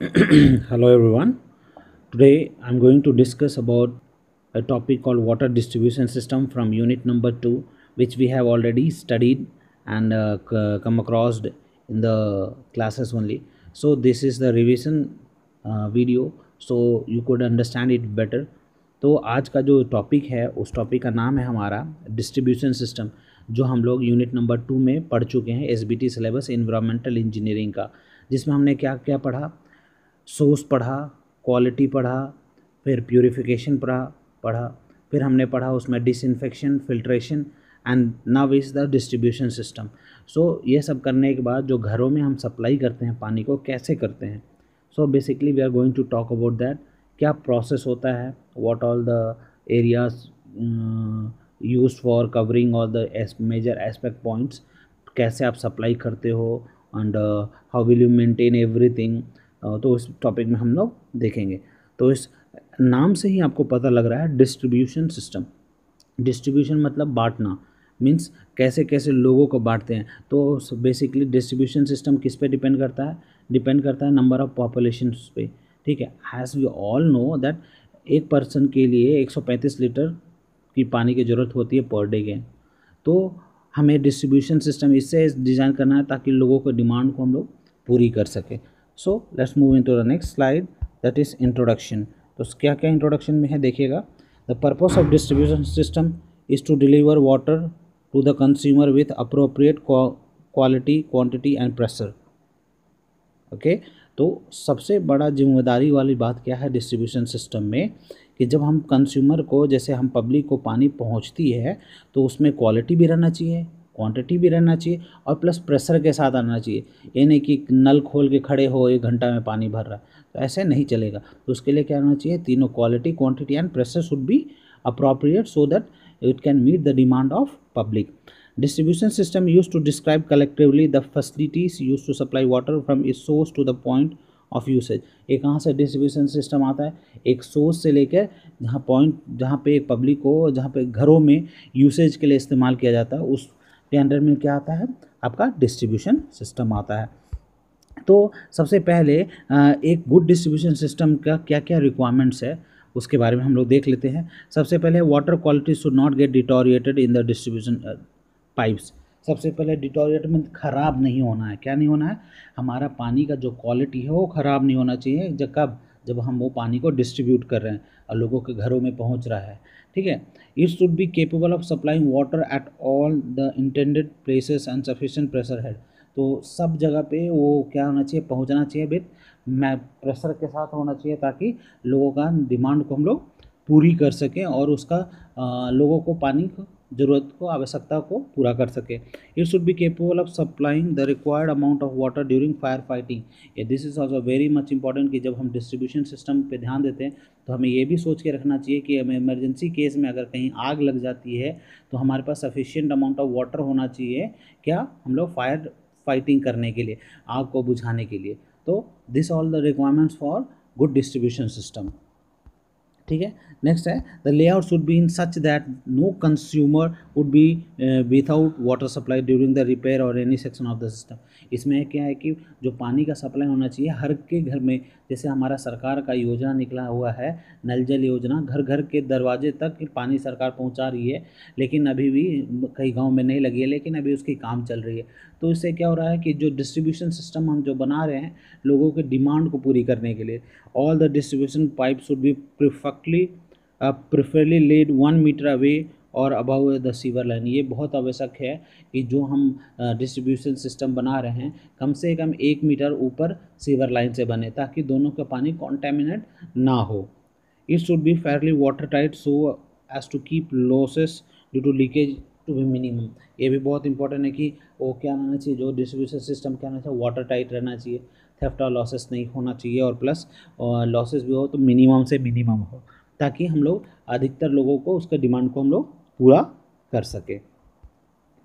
Hello everyone. Today I'm going to discuss about a topic called water distribution system from unit number 2, which we have already studied and come across in the classes only. So this is the revision video so you could understand it better. तो आज का जो topic है उस topic का नाम है हमारा डिस्ट्रीब्यूशन सिस्टम, जो हम लोग यूनिट नंबर 2 में पढ़ चुके हैं एसबीटी सिलेबस एनवायरमेंटल इंजीनियरिंग का, जिसमें हमने क्या क्या पढ़ा। सोर्स पढ़ा, क्वालिटी पढ़ा, फिर प्यूरिफिकेशन पढ़ा, फिर हमने पढ़ा उसमें disinfection, filtration and now is the distribution system. So ये सब करने के बाद जो घरों में हम सप्लाई करते हैं पानी को कैसे करते हैं, so basically we are going to talk about that. क्या प्रोसेस होता है, what all the areas use for covering all the major aspect points, कैसे आप सप्लाई करते हो and how will you maintain everything. तो इस टॉपिक में हम लोग देखेंगे। तो इस नाम से ही आपको पता लग रहा है डिस्ट्रीब्यूशन सिस्टम। डिस्ट्रीब्यूशन मतलब बांटना, मीन्स कैसे कैसे लोगों को बांटते हैं। तो बेसिकली डिस्ट्रीब्यूशन सिस्टम किस पे डिपेंड करता है, डिपेंड करता है नंबर ऑफ़ पॉपुलेशन पे। ठीक है, has we all know that एक पर्सन के लिए 135 लीटर की पानी की ज़रूरत होती है पर डे के। तो हमें डिस्ट्रीब्यूशन सिस्टम इससे डिज़ाइन करना है ताकि लोगों को डिमांड को हम लोग पूरी कर सके। So let's move into the next slide, that is introduction. तो क्या क्या इंट्रोडक्शन में है देखिएगा। The purpose of distribution system is to deliver water to the consumer with appropriate quality, quantity and pressure. Okay, तो सबसे बड़ा जिम्मेदारी वाली बात क्या है डिस्ट्रीब्यूशन सिस्टम में, कि जब हम कंज्यूमर को, जैसे हम पब्लिक को पानी पहुंचती है, तो उसमें क्वालिटी भी रहना चाहिए, क्वांटिटी भी रहना चाहिए और प्लस प्रेशर के साथ आना चाहिए। ये नहीं कि नल खोल के खड़े हो 1 घंटा में पानी भर रहा है, तो ऐसे नहीं चलेगा। तो उसके लिए क्या होना चाहिए, तीनों quality, quantity and pressure should be appropriate so that it can meet the demand of public. Distribution system used to describe collectively the facilities used to supply water from its source to the point of usage. एक कहाँ से distribution system आता है, एक source से लेकर जहाँ point, जहाँ पे एक पब्लिक को, जहाँ पे घरों में यूसेज के लिए इस्तेमाल किया जाता है, उस के अंडर में क्या आता है, आपका डिस्ट्रीब्यूशन सिस्टम आता है। तो सबसे पहले एक गुड डिस्ट्रीब्यूशन सिस्टम का क्या क्या रिक्वायरमेंट्स है उसके बारे में हम लोग देख लेते हैं। सबसे पहले water quality should not gate deteriorated in the distribution pipes. सबसे पहले डिटोरिएट में ख़राब नहीं होना है। क्या नहीं होना है, हमारा पानी का जो क्वालिटी है वो ख़राब नहीं होना चाहिए। जब हम वो पानी को डिस्ट्रीब्यूट कर रहे हैं और लोगों के घरों में पहुंच रहा है। ठीक है, it should be capable of supplying water at all the intended places and sufficient pressure head. तो सब जगह पे वो क्या होना चाहिए, पहुंचना चाहिए विथ प्रेशर के साथ होना चाहिए, ताकि लोगों का डिमांड को हम लोग पूरी कर सकें और उसका लोगों को पानी को ज़रूरत को, आवश्यकता को पूरा कर सके। It should be capable of supplying the required amount of water during fire fighting. ये this is also very much important कि जब हम डिस्ट्रीब्यूशन सिस्टम पे ध्यान देते हैं तो हमें ये भी सोच के रखना चाहिए कि हमें इमरजेंसी केस में अगर कहीं आग लग जाती है तो हमारे पास सफिशिएंट अमाउंट ऑफ वाटर होना चाहिए, क्या हम लोग फायर फाइटिंग करने के लिए, आग को बुझाने के लिए। तो this all the requirements for good distribution system. ठीक है, नेक्स्ट है the layout should be in such that no consumer would be without water supply during the repair or any section of the system. इसमें क्या है कि जो पानी का सप्लाई होना चाहिए हर के घर में, जैसे हमारा सरकार का योजना निकला हुआ है नल जल योजना, घर घर के दरवाजे तक पानी सरकार पहुंचा रही है, लेकिन अभी भी कई गांव में नहीं लगी है, लेकिन अभी उसकी काम चल रही है। तो इससे क्या हो रहा है कि जो डिस्ट्रीब्यूशन सिस्टम हम जो बना रहे हैं लोगों के डिमांड को पूरी करने के लिए, all the distribution pipe should be preferably laid 1 metre away और अबव द सीवर लाइन। ये बहुत आवश्यक है कि जो हम डिस्ट्रीब्यूशन सिस्टम बना रहे हैं कम से कम 1 मीटर ऊपर सीवर लाइन से बने, ताकि दोनों का पानी कॉन्टेमिनेट ना हो। It should be fairly watertight so as to keep losses due to leakage to be minimum. ये भी बहुत इंपॉर्टेंट है कि वो क्या रहना चाहिए, जो डिस्ट्रीब्यूशन सिस्टम क्या रहना चाहिए, वाटर टाइट रहना चाहिए, थेफ्ट और लॉसेस नहीं होना चाहिए, और प्लस लॉसेस भी हो तो मिनिमम से मिनिमम हो, ताकि हम लोग अधिकतर लोगों को उसके डिमांड को हम लोग पूरा कर सके।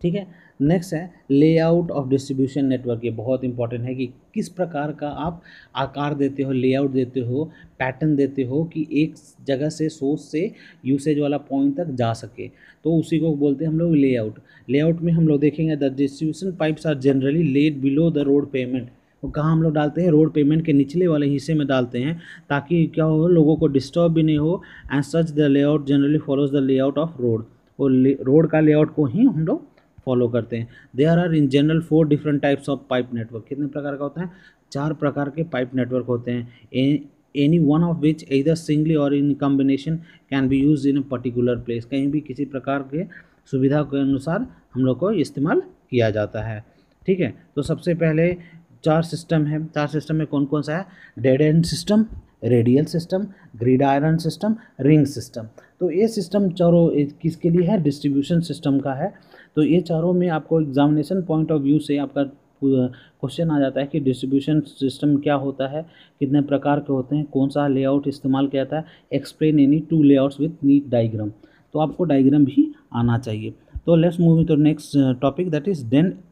ठीक है, नेक्स्ट है लेआउट ऑफ डिस्ट्रीब्यूशन नेटवर्क। ये बहुत इंपॉर्टेंट है कि किस प्रकार का आप आकार देते हो, लेआउट देते हो, पैटर्न देते हो कि एक जगह से सोर्स से यूसेज वाला पॉइंट तक जा सके, तो उसी को बोलते हैं हम लोग लेआउट। लेआउट में हम लोग देखेंगे the distribution pipes are generally laid below the road pavement. वो कहाँ हम लोग डालते हैं, रोड पेमेंट के निचले वाले हिस्से में डालते हैं, ताकि क्या हो, लोगों को डिस्टर्ब भी नहीं हो। And such the layout generally follows the layout of road, वो रोड का लेआउट को ही हम लोग फॉलो करते हैं। There are in general 4 different types of pipe network. कितने प्रकार का होता है, 4 प्रकार के पाइप नेटवर्क होते हैं। Any one of which either singly or in combination can be use in a particular place. कहीं भी किसी प्रकार के सुविधा के अनुसार हम लोग को इस्तेमाल किया जाता है। ठीक है, तो सबसे पहले 4 सिस्टम है। 4 सिस्टम में कौन कौन सा है, dead end system, radial system, grid iron system, ring system. तो ये सिस्टम चारों किसके लिए है, डिस्ट्रीब्यूशन सिस्टम का है। तो ये चारों में आपको एग्जामिनेशन पॉइंट ऑफ व्यू से आपका क्वेश्चन आ जाता है कि डिस्ट्रीब्यूशन सिस्टम क्या होता है, कितने प्रकार के होते हैं, कौन सा लेआउट इस्तेमाल किया जाता है, explain any 2 layouts with neat diagram. तो आपको डायग्राम भी आना चाहिए। तो let's move to next topic, that is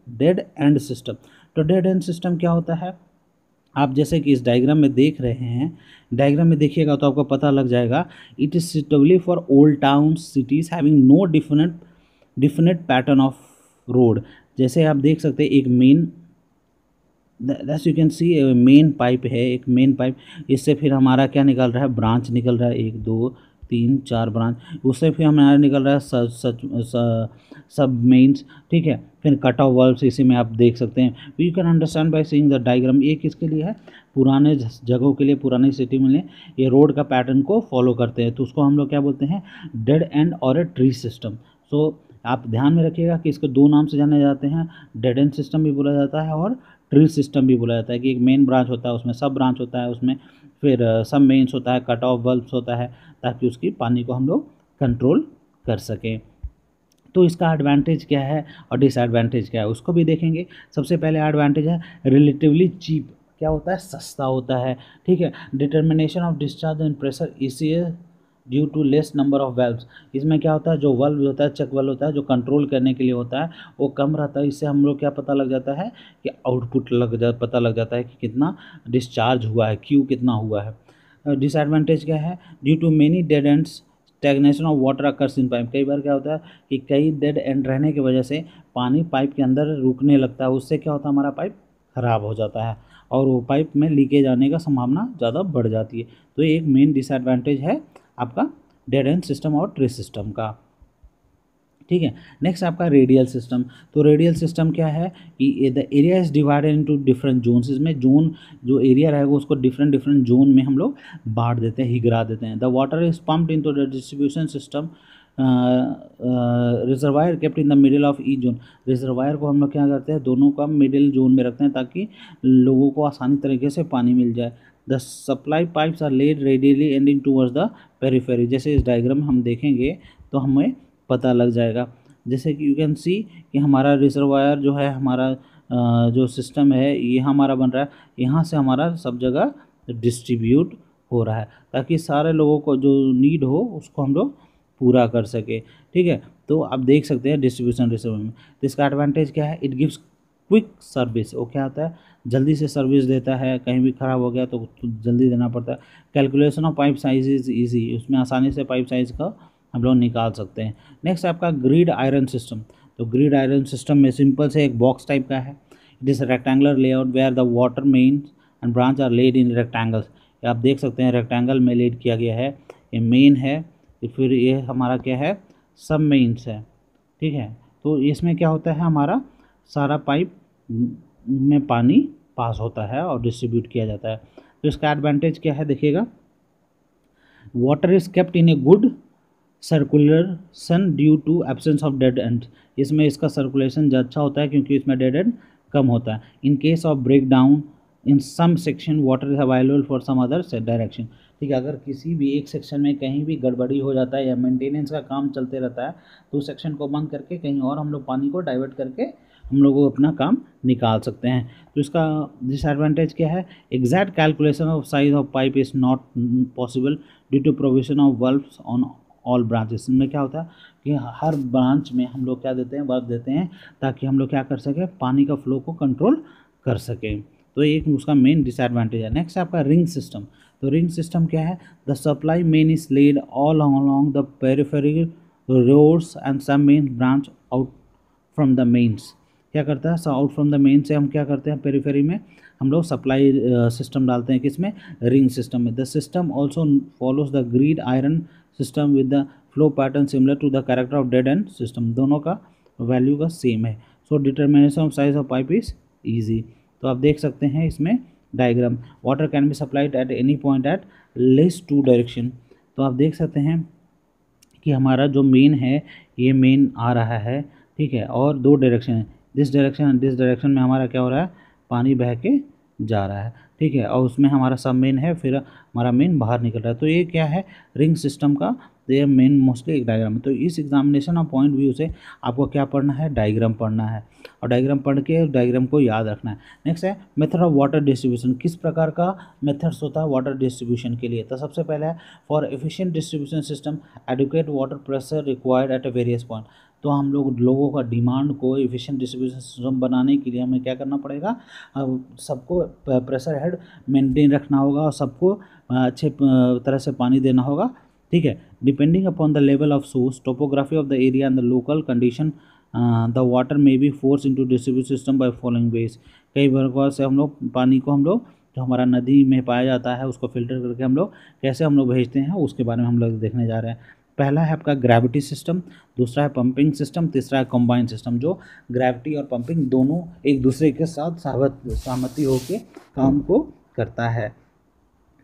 dead end system. तो डेड एंड सिस्टम क्या होता है, आप जैसे कि इस डायग्राम में देख रहे हैं, डायग्राम में देखिएगा तो आपको पता लग जाएगा। It is suitably for old town cities having no definite pattern of road. जैसे आप देख सकते हैं एक main, that's you can see main pipe है, एक मेन पाइप, इससे फिर हमारा क्या निकल रहा है, ब्रांच निकल रहा है, 1 2 3 4 ब्रांच, उससे फिर हमारा निकल रहा है सब मेन्स। ठीक है, फिर कट ऑफ वाल्व्स इसी में आप देख सकते हैं। You can understand by seeing the diagram. ये किसके लिए है, पुराने जगहों के लिए, पुरानी सिटी में ये रोड का पैटर्न को फॉलो करते हैं, तो उसको हम लोग क्या बोलते हैं, डेड एंड और ए ट्री सिस्टम। सो आप ध्यान में रखिएगा कि इसको 2 नाम से जाने जाते हैं, डेड एंड सिस्टम भी बोला जाता है और ट्री सिस्टम भी बोला जाता है। कि एक मेन ब्रांच होता है, उसमें सब ब्रांच होता है, उसमें फिर सब मेन्स होता है, कट ऑफ वाल्व्स होता है, ताकि उसकी पानी को हम लोग कंट्रोल कर सकें। तो इसका एडवांटेज क्या है और डिसएडवांटेज क्या है उसको भी देखेंगे। सबसे पहले एडवांटेज है रिलेटिवली चीप, क्या होता है, सस्ता होता है। ठीक है, determination of discharge and pressure easy due to less number of valves. इसमें क्या होता है, जो वल्व होता है, चेक वल्व होता है, जो कंट्रोल करने के लिए होता है, वो कम रहता है। इससे हम लोग क्या पता लग जाता है कि आउटपुट पता लग जाता है कि कितना डिस्चार्ज हुआ है, क्यू कितना हुआ है। डिसएडवांटेज क्या है, due to many dead ends stagnation of water occurs in pipe. कई बार क्या होता है कि कई डेड एंड रहने की वजह से पानी पाइप के अंदर रुकने लगता है, उससे क्या होता है, हमारा पाइप ख़राब हो जाता है और वो पाइप में लीकेज आने का संभावना ज़्यादा बढ़ जाती है। तो ये एक मेन डिसएडवांटेज है आपका डेड एंड सिस्टम और ट्री सिस्टम का। ठीक है, नेक्स्ट आपका रेडियल सिस्टम। तो रेडियल सिस्टम क्या है कि the area is divided into different zones. इसमें जोन, जो एरिया रहेगा उसको डिफरेंट डिफरेंट जोन में हम लोग बांट देते हैं, हिगरा देते हैं। The water is pumped into the distribution system, reservoir kept in the middle of each zone. Reservoir को हम लोग क्या करते हैं, दोनों का मिडिल जोन में रखते हैं, ताकि लोगों को आसानी तरीके से पानी मिल जाए। The supply pipes are laid radially ending towards the periphery. जैसे इस डायग्राम में हम देखेंगे तो हमें पता लग जाएगा। जैसे कि यू कैन सी कि हमारा रिजर्वायर जो है, हमारा जो सिस्टम है ये हमारा बन रहा है, यहाँ से हमारा सब जगह डिस्ट्रीब्यूट हो रहा है, ताकि सारे लोगों को जो नीड हो उसको हम लोग पूरा कर सके। ठीक है, तो आप देख सकते हैं डिस्ट्रीब्यूशन रिजर्व में। तो इसका एडवांटेज क्या है, इट गिव्स क्विक सर्विस। वो क्या होता है, जल्दी से सर्विस देता है, कहीं भी ख़राब हो गया तो जल्दी देना पड़ता है। Calculation of pipe size is easy, उसमें आसानी से पाइप साइज़ का हम लोग निकाल सकते हैं। नेक्स्ट आपका ग्रिड आयरन सिस्टम। तो ग्रिड आयरन सिस्टम में सिंपल से एक बॉक्स टाइप का है। It is rectangular layout where the water main and branch are laid in rectangles. आप देख सकते हैं रेक्टेंगल में लेड किया गया है। ये मेन है, फिर ये हमारा क्या है, सब मेन्स है। ठीक है, तो इसमें क्या होता है, हमारा सारा पाइप में पानी पास होता है और डिस्ट्रीब्यूट किया जाता है। तो इसका एडवांटेज क्या है, देखिएगा, water is kept in a good circulation due to absence of dead end. इसमें इसका सर्कुलेशन अच्छा होता है क्योंकि इसमें डेड एंड कम होता है। In case of break down in some section water is available for some other direction. ठीक है, अगर किसी भी एक सेक्शन में कहीं भी गड़बड़ी हो जाता है या मेंटेनेंस का काम चलते रहता है, तो उस सेक्शन को बंद करके कहीं और हम लोग पानी को डाइवर्ट करके हम लोग अपना काम निकाल सकते हैं। तो इसका डिसएडवांटेज क्या है, exact calculation of size of pipe is not possible due to provision of valves on all branches. में क्या होता है कि हर ब्रांच में हम लोग क्या देते हैं, वर्क देते हैं, ताकि हम लोग क्या कर सकें, पानी का फ्लो को कंट्रोल कर सकें। तो एक उसका मेन डिसएडवांटेज है। नेक्स्ट आपका रिंग सिस्टम। तो रिंग सिस्टम क्या है, the supply main is laid all along the periphery roads and some main branch out from the mains. क्या करता है, आउट फ्रॉम द मेन से हम क्या करते हैं, पेरिफेरी में हम लोग सप्लाई सिस्टम डालते हैं किसमें, रिंग सिस्टम में। The system also follows the grid iron system with the flow pattern similar to the character of dead end system, दोनों का वैल्यू का सेम है। So determination of size of pipe is easy. तो आप देख सकते हैं इसमें diagram, water can be supplied at any point at least two direction. तो आप देख सकते हैं कि हमारा जो मेन है ये मेन आ रहा है, ठीक है, और दो डायरेक्शन है, this direction and this direction में हमारा क्या हो रहा है, पानी बह के जा रहा है, ठीक है, और उसमें हमारा सब मेन है, फिर हमारा मेन बाहर निकल रहा है। तो ये क्या है, रिंग सिस्टम का ये मेन मोस्टली एक डायग्राम है। तो इस एग्जामिनेशन ऑफ पॉइंट व्यू से आपको क्या पढ़ना है, डायग्राम पढ़ना है, और डायग्राम पढ़ के डायग्राम को याद रखना है। नेक्स्ट है मेथड ऑफ वाटर डिस्ट्रीब्यूशन, किस प्रकार का मेथड्स होता है वाटर डिस्ट्रीब्यूशन के लिए। तो सबसे पहले है for efficient distribution system adequate water pressure required at a various point. तो हम लोगों का डिमांड को एफिशिएंट डिस्ट्रीब्यूशन सिस्टम बनाने के लिए हमें क्या करना पड़ेगा, सबको प्रेशर हेड मेंटेन रखना होगा और सबको अच्छे तरह से पानी देना होगा, ठीक है। Depending upon the level of source, topography of the area and the local condition, the water may be force into distribution system by following veg. कई बार से हम लोग पानी को जो हमारा नदी में पाया जाता है उसको फिल्टर करके हम लोग कैसे भेजते हैं उसके बारे में हम लोग देखने जा रहे हैं। पहला है आपका ग्रेविटी सिस्टम, दूसरा है पंपिंग सिस्टम, तीसरा है कंबाइंड सिस्टम। जो ग्रेविटी और पंपिंग दोनों एक दूसरे के साथ सहमति होकर काम को करता है,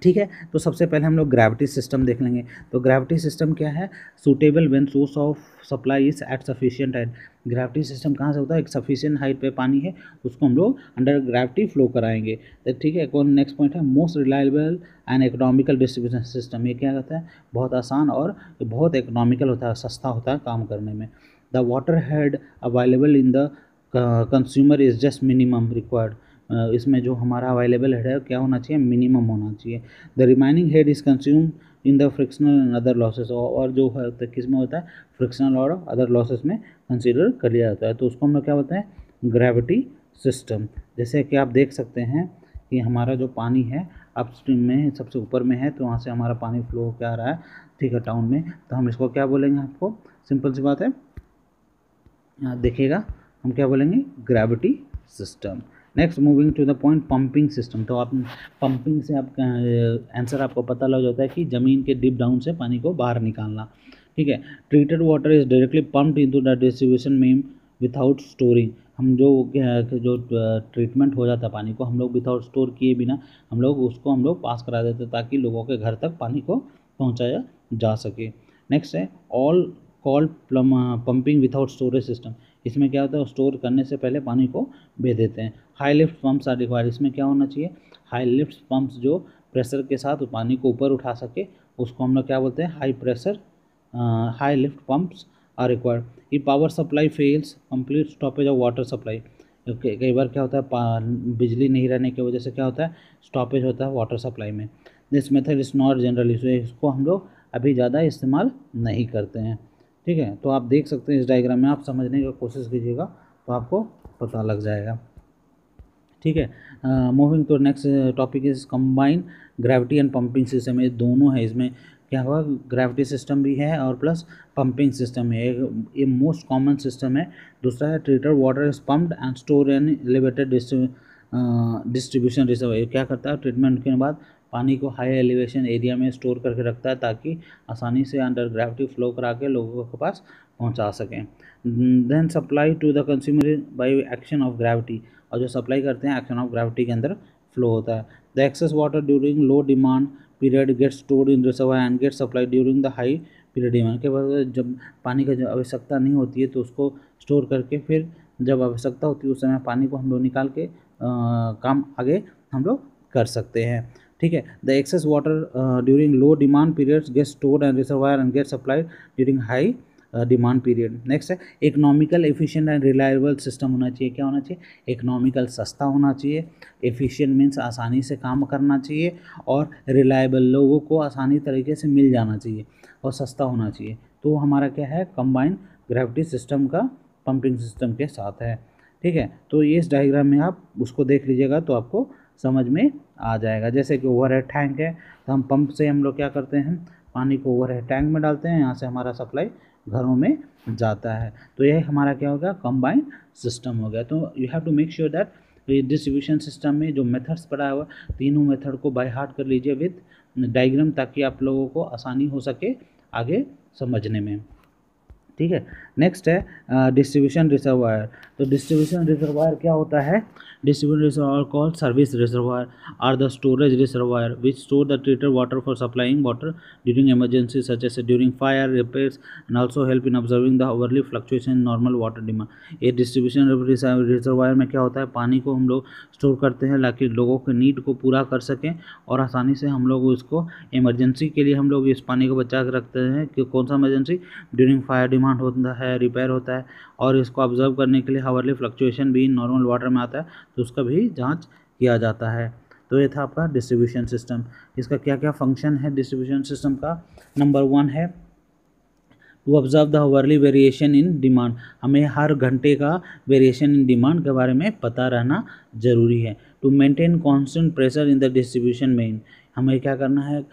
ठीक है। तो सबसे पहले हम लोग ग्रेविटी सिस्टम देख लेंगे। तो ग्रेविटी सिस्टम क्या है, suitable when source of supply is at sufficient height. Gravity system कहाँ से होता है, एक सफिशिएंट हाइट पे पानी है उसको हम लोग अंडर ग्रेविटी फ्लो कराएंगे, तो ठीक है। कौन नेक्स्ट पॉइंट है most reliable and economical distribution system. ये क्या कहता है, बहुत आसान और बहुत इकोनॉमिकल होता है, सस्ता होता है काम करने में। The water head available in the consumer is just minimum required. इसमें जो हमारा अवेलेबल हेड है क्या होना चाहिए, मिनिमम होना चाहिए। The remaining head is consume in the frictional and other losses, और जो है तो किस में होता है, फ्रिक्शनल और अदर लॉसेस में कंसीडर कर लिया जाता है। तो उसको हम लोग क्या बोलते हैं, ग्रेविटी सिस्टम। जैसे कि आप देख सकते हैं कि हमारा जो पानी है अपस्ट्रीम में सबसे ऊपर में है, तो वहाँ से हमारा पानी फ्लो होकर आ रहा है, ठीक है, टाउन में। तो हम इसको क्या बोलेंगे, आपको सिंपल सी बात है, देखिएगा हम क्या बोलेंगे, gravity system. Next moving to the point pumping system. तो आप पंपिंग से आप आंसर आपको पता लग जाता है कि ज़मीन के डीप डाउन से पानी को बाहर निकालना, ठीक है। Treated water is directly pumped into the distribution main without storing. हम जो ट्रीटमेंट हो जाता है पानी को, हम लोग विदाउट स्टोर किए बिना हम लोग पास करा देते ताकि लोगों के घर तक पानी को पहुँचाया जा सके। नेक्स्ट है all called pumping without storage system. इसमें क्या होता है, स्टोर करने से पहले पानी को भेज देते हैं। High lift pumps are required. इसमें क्या होना चाहिए, हाई लिफ्ट पंप्स जो प्रेशर के साथ पानी को ऊपर उठा सके उसको हम लोग क्या बोलते हैं, high pressure high lift pumps are required. ये power supply fails, complete stoppage of water supply. कई बार क्या होता है, बिजली नहीं रहने की वजह से क्या होता है, स्टॉपेज होता है वाटर सप्लाई में। This method is not generally, इसको हम लोग अभी ज़्यादा इस्तेमाल नहीं करते हैं, ठीक है। तो आप देख सकते हैं इस डायग्राम में, आप समझने की कोशिश कीजिएगा तो आपको पता लग जाएगा, ठीक है। Moving to next topic is combine gravity and pumping system. ये दोनों है, इसमें क्या हुआ, ग्रेविटी सिस्टम भी है और प्लस पंपिंग सिस्टम है। ये मोस्ट कॉमन सिस्टम है। दूसरा है treated water is pumped and store in elevated distribution reserve. ये क्या करता है, ट्रीटमेंट के बाद पानी को हाई एलिवेशन एरिया में स्टोर करके रखता है ताकि आसानी से अंडर ग्रेविटी फ्लो करा के लोगों के पास पहुंचा सकें। Then supply to the consumer by action of gravity, और जो सप्लाई करते हैं एक्शन ऑफ ग्रेविटी के अंदर फ्लो होता है। The excess water during low demand period get stored in reservoir and get supply during the high period demand. के बाद जब पानी की आवश्यकता नहीं होती है तो उसको स्टोर करके फिर जब आवश्यकता होती है उस समय पानी को हम लोग निकाल के काम आगे हम लोग कर सकते हैं, ठीक है। The excess water during low demand periods get stored and reservoir and get supplied during high demand period. Next है economical efficient and reliable system होना चाहिए। क्या होना चाहिए, इकोनॉमिकल सस्ता होना चाहिए, एफिशिएंट मीन्स आसानी से काम करना चाहिए, और रिलायबल लोगों को आसानी तरीके से मिल जाना चाहिए और सस्ता होना चाहिए। तो हमारा क्या है, कंबाइंड ग्रेविटी सिस्टम का पंपिंग सिस्टम के साथ है, ठीक है। तो ये इस डायग्राम में आप उसको देख लीजिएगा तो आपको समझ में आ जाएगा। जैसे कि ओवरहेड टैंक है, तो हम पंप से हम लोग क्या करते हैं, पानी को ओवरहेड टैंक में डालते हैं, यहाँ से हमारा सप्लाई घरों में जाता है। तो यह हमारा क्या हो गया, कंबाइंड सिस्टम हो गया। तो you have to make sure that तो ये डिस्ट्रीब्यूशन सिस्टम में जो मेथड्स पढ़ा हुआ तीनों मेथड को बाय हार्ट कर लीजिए विद डायग्राम, ताकि आप लोगों को आसानी हो सके आगे समझने में। ठीक है, नेक्स्ट है डिस्ट्रीब्यूशन रिजर्वायर। तो डिस्ट्रीब्यूशन रिजर्वायर क्या होता है? Distribution reservoir called service reservoir are the storage reservoir which store the treated water for supplying water during emergency such as during fire repairs and also help in observing the hourly fluctuation in normal water demand. ये distribution reservoir में क्या होता है, पानी को हम लोग store करते हैं ताकि लोगों के नीड को पूरा कर सकें और आसानी से हम लोग उसको इमरजेंसी के लिए हम लोग इस पानी को बचा के रखते हैं कि कौन सा इमरजेंसी, ड्यूरिंग फायर डिमांड होता है, रिपेयर होता है, और इसको ऑब्जर्व करने के लिए हावरली फ्लक्चुएशन भी नॉर्मल वाटर में आता है तो उसका भी जांच किया जाता है। तो ये था आपका डिस्ट्रीब्यूशन सिस्टम। इसका क्या क्या फंक्शन है डिस्ट्रीब्यूशन सिस्टम का? नंबर 1 है to observe the hourly variation in demand. हमें हर घंटे का वेरिएशन इन डिमांड के बारे में पता रहना जरूरी है। To maintain constant pressure in the distribution main, हमें क्या करना है,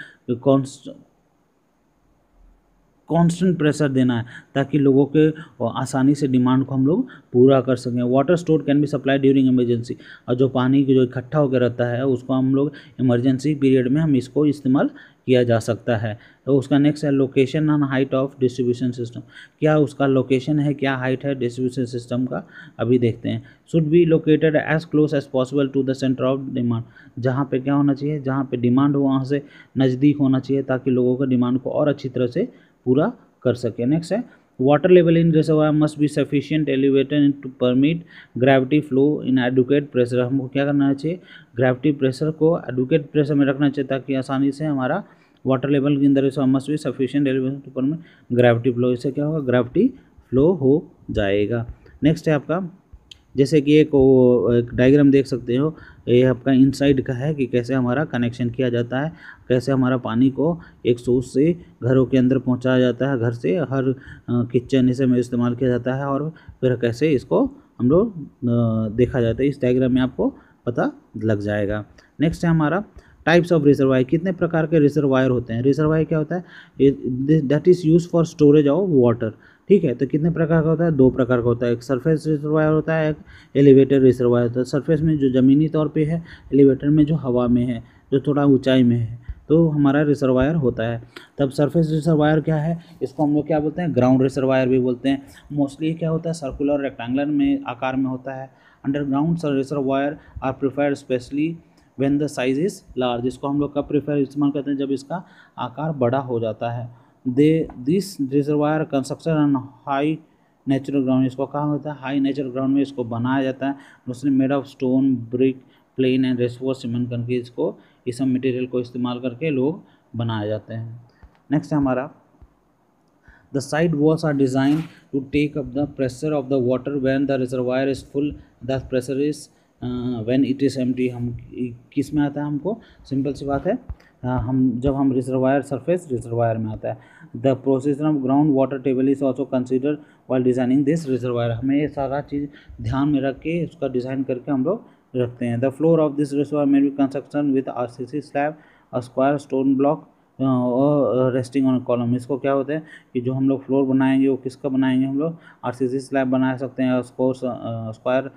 कांस्टेंट प्रेशर देना है ताकि लोगों के आसानी से डिमांड को हम लोग पूरा कर सकें। Water store can be supply during emergency, और जो पानी जो इकट्ठा होकर रहता है उसको हम लोग इमरजेंसी पीरियड में हम इसको इस्तेमाल किया जा सकता है। तो उसका नेक्स्ट है location and height of distribution system. क्या उसका लोकेशन है, क्या हाइट है डिस्ट्रीब्यूशन सिस्टम का, अभी देखते हैं। Should be located as close as possible to the centre of demand, जहाँ पे क्या होना चाहिए, जहाँ पे डिमांड हो वहाँ से नज़दीक होना चाहिए ताकि लोगों का डिमांड को और अच्छी तरह से पूरा कर सके। नेक्स्ट है water level in reservoir must be sufficient elevated to permit gravity flow in adequate pressure. हमको क्या करना चाहिए, ग्रेविटी प्रेशर को एडुकेट प्रेशर में रखना चाहिए ताकि आसानी से हमारा वाटर लेवल के अंदर must be sufficient elevated to permit gravity flow. इससे क्या होगा, ग्रेविटी फ्लो हो जाएगा। नेक्स्ट है आपका, जैसे कि एक डायग्राम देख सकते हो, ये आपका इनसाइड का है कि कैसे हमारा कनेक्शन किया जाता है, कैसे हमारा पानी को एक सोर्स से घरों के अंदर पहुंचाया जाता है, घर से हर किचन इसे में इस्तेमाल किया जाता है, और फिर कैसे इसको हम लोग देखा जाता है। इस डायग्राम में आपको पता लग जाएगा। नेक्स्ट है हमारा टाइप्स ऑफ रिजर्वायर। कितने प्रकार के रिजर्वायर होते हैं? रिजर्वायर क्या होता है, that is use for storage of water. ठीक है, तो कितने प्रकार का होता है? 2 प्रकार का होता है। एक सरफेस रिजर्वायर होता है, एक एलिवेटेड रिजर्वायर होता है। सरफेस में जो ज़मीनी तौर पे है, एलिवेटर में जो हवा में है, जो थोड़ा ऊंचाई में है, तो हमारा रिजर्वायर होता है। तब सरफेस रिजर्वायर क्या है, इसको हम लोग क्या बोलते हैं, ग्राउंड रिजर्वायर भी बोलते हैं। मोस्टली क्या होता है, सर्कुलर रेक्टेंगुलर में आकार में होता है। Underground reservoir are preferred specially when the size is large. इसको हम लोग कब प्रेफर इस्तेमाल करते हैं, जब इसका आकार बड़ा हो जाता है। This reservoir construction on high natural ground, इसको कहा होता है हाई नेचुरल ग्राउंड में इसको बनाया जाता है। उसमें made of stone, brick, plain and reinforced cement करके इसको इस सब मटेरियल को इस्तेमाल करके लोग बनाए जाते हैं। नेक्स्ट है हमारा the side walls are design to take up the pressure of the water when the reservoir is full, the pressure is when it is empty. हम किस में आता है, हमको सिंपल सी बात है, जब हम रिजर्वायर सरफेस रिजर्वायर में आता है। The procedure of ground water table is also consider while designing this reservoir. हमें ये सारा चीज़ ध्यान में रख के उसका डिज़ाइन करके हम लोग रखते हैं। The floor of this reservoir may be construction with RCC slab, a square stone block और रेस्टिंग ऑन कॉलम। इसको क्या होता है कि जो हम लोग फ्लोर बनाएंगे वो किसका बनाएंगे, हम लोग आरसीसी स्लैब बना सकते हैं, उसको स्क्वायर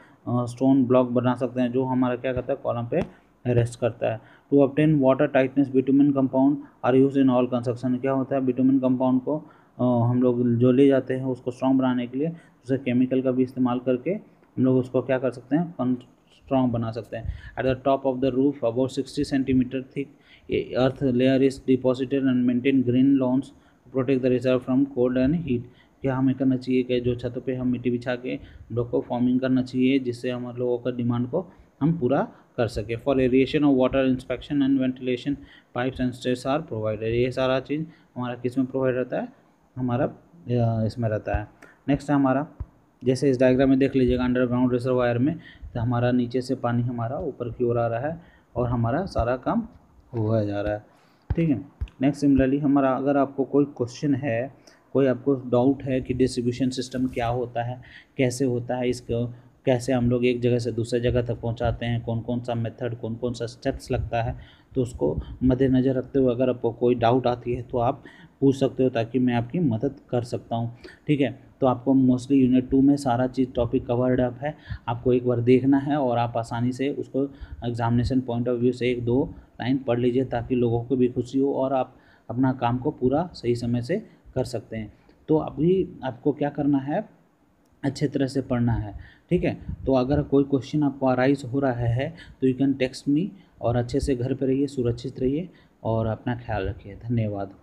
स्टोन ब्लॉक बना सकते हैं जो हमारा क्या करता है, कॉलम पे रेस्ट करता है। To obtain water tightness bitumen compound are use in all construction. क्या होता है, बिटुमिन कंपाउंड को हम लोग जो ले जाते हैं उसको स्ट्रॉन्ग बनाने के लिए उसे केमिकल का भी इस्तेमाल करके हम लोग उसको क्या कर सकते हैं, स्ट्रॉन्ग बना सकते हैं। At the top of the roof about 60 centimetre thick earth layer is deposited and maintain green lawns to protect the reserve from cold and heat. क्या हमें करना चाहिए कि जो छतों पे हम मिट्टी बिछा के हम लोग को फॉर्मिंग करना चाहिए जिससे हम लोगों का डिमांड को हम पूरा कर सके। For aeration of water inspection and ventilation pipes and straits are provided. ये सारा चीज़ हमारा किस में प्रोवाइड रहता है, हमारा इसमें रहता है। नेक्स्ट है हमारा, जैसे इस डायग्राम में देख लीजिएगा, अंडरग्राउंड रिजर्वायर में तो हमारा नीचे से पानी हमारा ऊपर की ओर आ रहा है और हमारा सारा काम हुआ जा रहा है। ठीक है। नेक्स्ट सिमिलरली हमारा, अगर आपको कोई क्वेश्चन है, कोई आपको डाउट है कि डिस्ट्रीब्यूशन सिस्टम क्या होता है, कैसे होता है, इसको कैसे हम लोग एक जगह से दूसरे जगह तक पहुंचाते हैं, कौन कौन सा मेथड, कौन कौन सा स्टेप्स लगता है, तो उसको मद्देनज़र रखते हुए अगर आपको कोई डाउट आती है तो आप पूछ सकते हो, ताकि मैं आपकी मदद कर सकता हूँ। ठीक है, तो आपको मोस्टली यूनिट 2 में सारा चीज़ टॉपिक कवर्ड अप है, आपको एक बार देखना है और आप आसानी से उसको एग्जामिनेशन पॉइंट ऑफ व्यू से 1-2 लाइन पढ़ लीजिए, ताकि लोगों को भी खुशी हो और आप अपना काम को पूरा सही समय से कर सकते हैं। तो अभी आपको क्या करना है, अच्छे तरह से पढ़ना है। ठीक है, तो अगर कोई क्वेश्चन आपको अराइज हो रहा है तो यू कैन टेक्स्ट मी, और अच्छे से घर पे रहिए, सुरक्षित रहिए और अपना ख्याल रखिए। धन्यवाद।